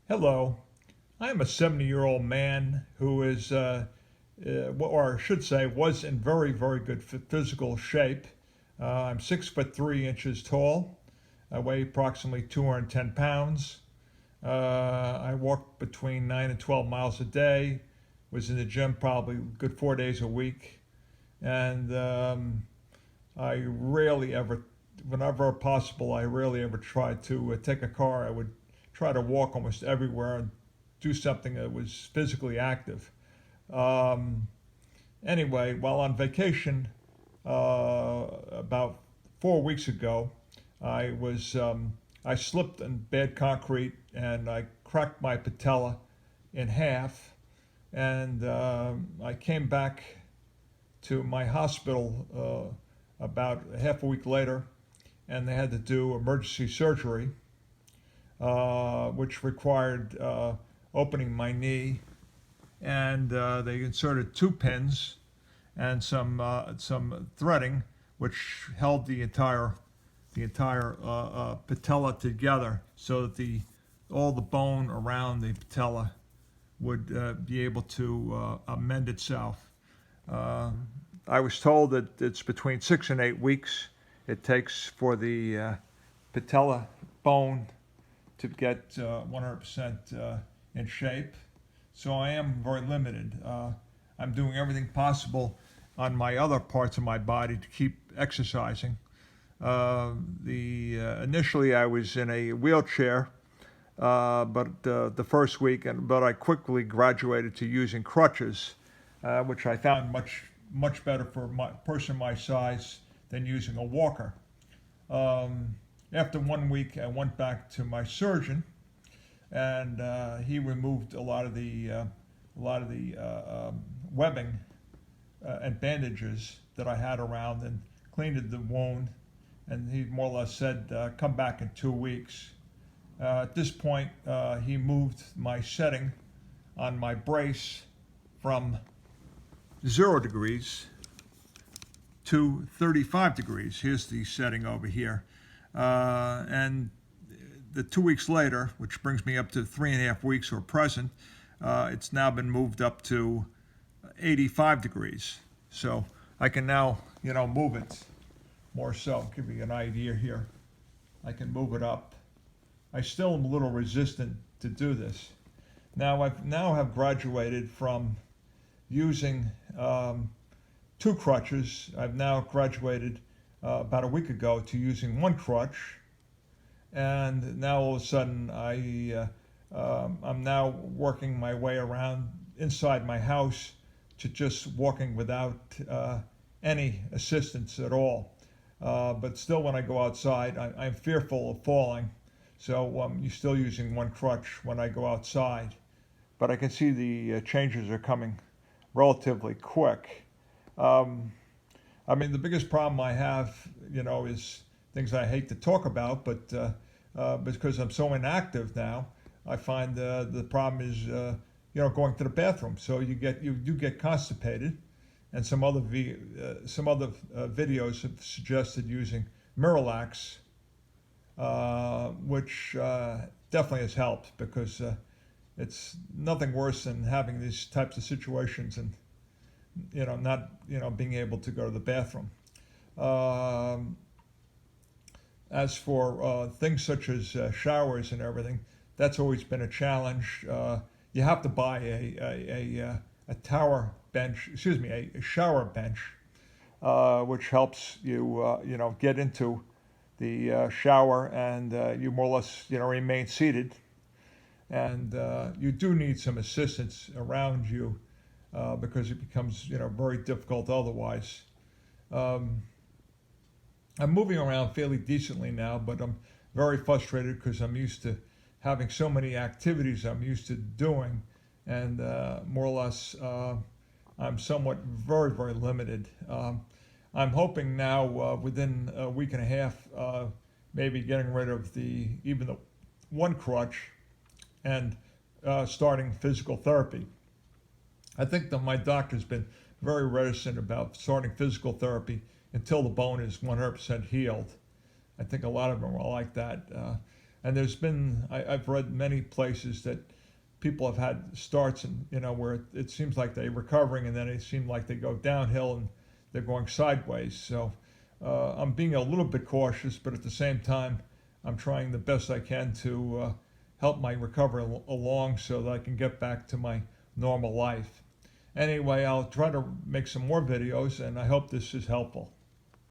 Hello. I am a 70-year-old man who is, or I should say, was in very, very good physical shape. I'm 6 foot 3 inches tall. I weigh approximately 210 pounds. I walk between 9 and 12 miles a day. Was in the gym probably a good 4 days a week. And I rarely ever, whenever possible, I rarely ever try to take a car. I would try to walk almost everywhere and do something that was physically active. Um, anyway, while on vacation about 4 weeks ago, I slipped in bad concrete and I cracked my patella in half, and I came back to my hospital about half a week later, and they had to do emergency surgery, which required opening my knee, and they inserted two pins and some threading, which held the entire patella together, so that the all the bone around the patella would be able to amend itself. Uh, I was told that it's between 6 and 8 weeks it takes for the patella bone to get 100% in shape. So I am very limited. I'm doing everything possible on my other parts of my body to keep exercising. Initially I was in a wheelchair, but the first week, but I quickly graduated to using crutches, which I found much better for a person my size than using a walker. After 1 week, I went back to my surgeon, and he removed a lot of the webbing and bandages that I had around, and cleaned the wound. And he more or less said, "Come back in 2 weeks." At this point, he moved my setting on my brace from 0 degrees to 35 degrees. Here's the setting over here. And the 2 weeks later, which brings me up to 3.5 weeks or present, it's now been moved up to 85 degrees. So I can now, move it more so. Give you an idea here. I can move it up. I still am a little resistant to do this. Now have graduated from using two crutches. I've now graduated about a week ago to using one crutch, and now all of a sudden I'm now working my way around inside my house to just walking without any assistance at all. But still, when I go outside, I'm fearful of falling, so you're still using one crutch when I go outside. But I can see the changes are coming relatively quick. The biggest problem I have, is things I hate to talk about, but because I'm so inactive now, I find the problem is, going to the bathroom. So you do get constipated, and some other videos have suggested using Miralax, which definitely has helped, because it's nothing worse than having these types of situations and not being able to go to the bathroom. As for things such as showers and everything, that's always been a challenge. You have to buy a tower bench, a shower bench, which helps you get into the shower, and you more or less remain seated, and you do need some assistance around you, because it becomes very difficult otherwise. I'm moving around fairly decently now, but I'm very frustrated because I'm used to having so many activities I'm used to doing, and more or less I'm somewhat very, very limited. I'm hoping now, within a week and a half, maybe getting rid of even the one crutch, and starting physical therapy. I think that my doctor's been very reticent about starting physical therapy until the bone is 100% healed. I think a lot of them are like that. And I've read many places that people have had starts and where it seems like they're recovering and then it seems like they go downhill and they're going sideways. So I'm being a little bit cautious, but at the same time, I'm trying the best I can to help my recovery along so that I can get back to my normal life. Anyway, I'll try to make some more videos, and I hope this is helpful.